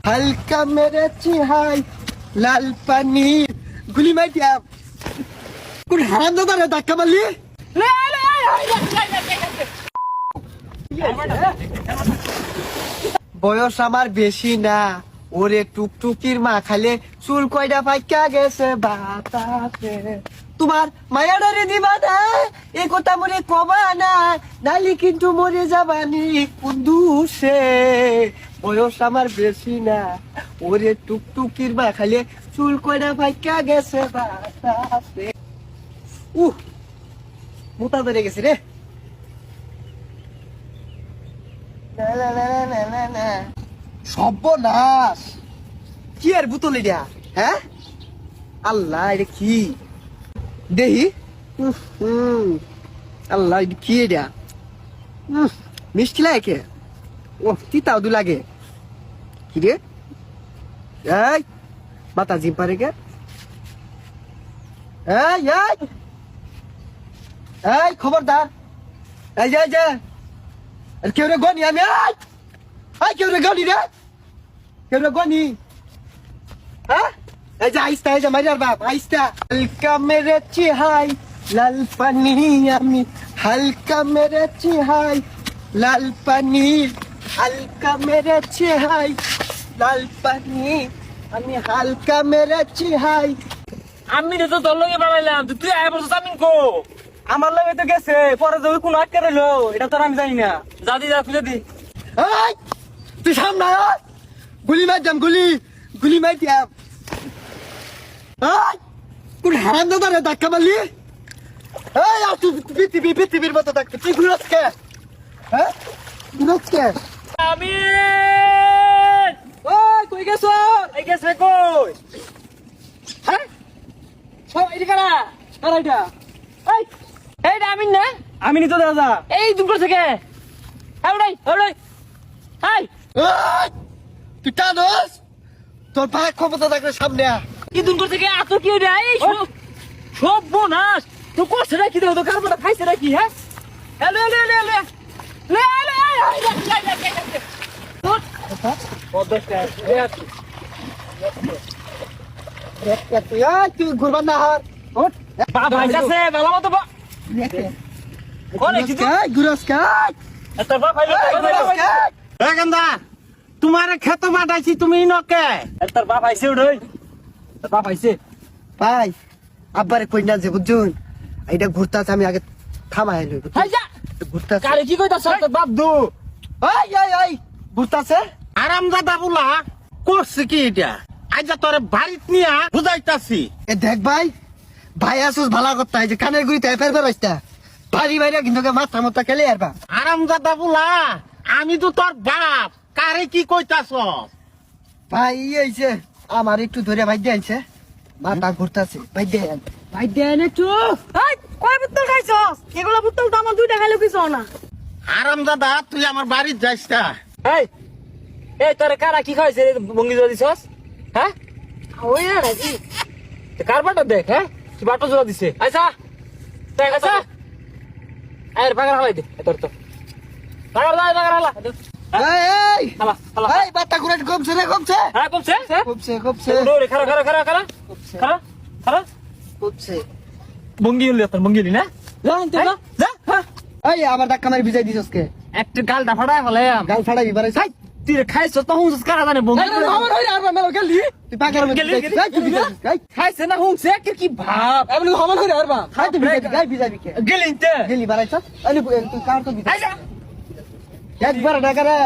হালকা মেরে চিহাই লাল পানি গুলি মাই দিয়া কোন হারাম দাদা ধাক্কা মারলি বয়স আমার বেশি না ওরে টুকটুকির মা খালে চুল কয়টা ফাইকা গেছে বাতাসে তোমার মায়াডারে দিবা না এ কথা মরে কবা না নালি কিন্তু মরে যাবানি কুন্দুসে বয়স আমার বেশি না ওরে টুকটুকির মা খালে চুল কয়টা ফাইকা গেছে বাতাসে মোটা ধরে গেছে রে সর্বনাশ কি আর বুতল এটা হ্যাঁ আল্লাহ এটা কি দেহি আল্লাহ এটা কি এটা মিষ্টি লাগে ও তিতাও দু লাগে কি রে এই মাথা জিম পারে কে এই খবরদার এই যে কেউ রে গনি আমি কেউ রে গনি রে কেউ রে গনি হ্যাঁ এই যে আইস্তা এই যে মারিয়ার বাপ আইস্তা হালকা মেরে চিহাই লাল পানি আমি হালকা মেরে চিহাই লাল পানি হালকা মেরে চিহাই লাল পানি আমি হালকা মেরে চিহাই আমি তো তোর লগে বানাইলাম তুই আয় বলছিস আমি কো আমার লগে তো গেছে পরে যদি কোন আটকে রইলো এটা তো আমি জানি না যা খুঁজে দি এই তুই সামনে আয় গুলি মার যাম গুলি মার যাম এই কোন হারাম দাদা ধাক্কা মারলি এই আর তুই পৃথিবীর মতো থাকতে তুই ঘুরাস কে হ্যাঁ ঘুরাস কে আমি ওই কই গেছ এই গেছে কই হ্যাঁ সব এই কারা কারা এটা এই এইটা আমি না আমি নি তো দাদা এই দুপুর থেকে এই এই তুই টানোস তোর পায়ে ক্ষমতা থাকলে সামনে এই দুপুর থেকে এত কি রে এই সব বোনাস তো করছে নাকি দেখো তো কারবারটা খাইছে নাকি হ্যাঁ তুই ঘুরবার না হার তোমার খেত মাটাইছি তুমি নকে তোর বাপ আইছে ওই তোর বাপ আইছে ভাই আব্বারে কই না যে বুঝুন এইটা ঘুরতাছে আমি আগে থামাই লই ঘুরতাছে কারে কি কইতাছ তোর বাপ দু এই ঘুরতাছে আরাম দাদা বলা করছে কি এটা আজ তোর বাড়িত নিয়া বুঝাইতাছি এ দেখ ভাই আসুস ভালো করতে যে কানের গুড়িতে ফের বেরোইতা বাড়ি বাইরে কিন্তু মাথা খেলে আর বা আরাম দাদা বলা আমি তো তোর বাপ কারে কি কইতাছ ভাই হইছে আমার একটু ধরে ভাই দিয়েছে মাথা ঘুরতাছে ভাই দেন একটু কয় বোতল খাইছস এগুলা বোতল তো আমার দুইটা খাইলে কিছু না আরাম দাদা তুই আমার বাড়িত যাইস না এই এই তোরে কারা কি খাইছে বঙ্গি জোড়া দিছস হ্যাঁ ওই না নাকি কারবারটা দেখ হ্যাঁ কি বাটো জোড়া দিছে আচ্ছা দেখ আচ্ছা এর বাগার হালাই দে তোর তো বাগার হালা এই হালা হালা এই বাতা ঘুরে কমছে হ্যাঁ কমছে কমছে দৌড়ে খারা কমছে বঙ্গি হলি তোর বঙ্গি হলি না যা যা যা এই আমার ধাক্কা মারি ভিজাই দিছস কে একটা গালটা ফাড়ায় ফেলাম গাল ফাড়াই বারে ছাই তুই খাইছ তো হুঁস কারা জানে বঙ্গি আমার হইরা আর মেলো গেলি তুই পাকার মধ্যে খাইছে না হুঁসে কি ভাব আমি আমার হইরা আর বা খাই তুই ভিজাই কে গেলিনতে গেলি বারাইছ আলি তুই কার তো ভিজাই একবার ডাকারে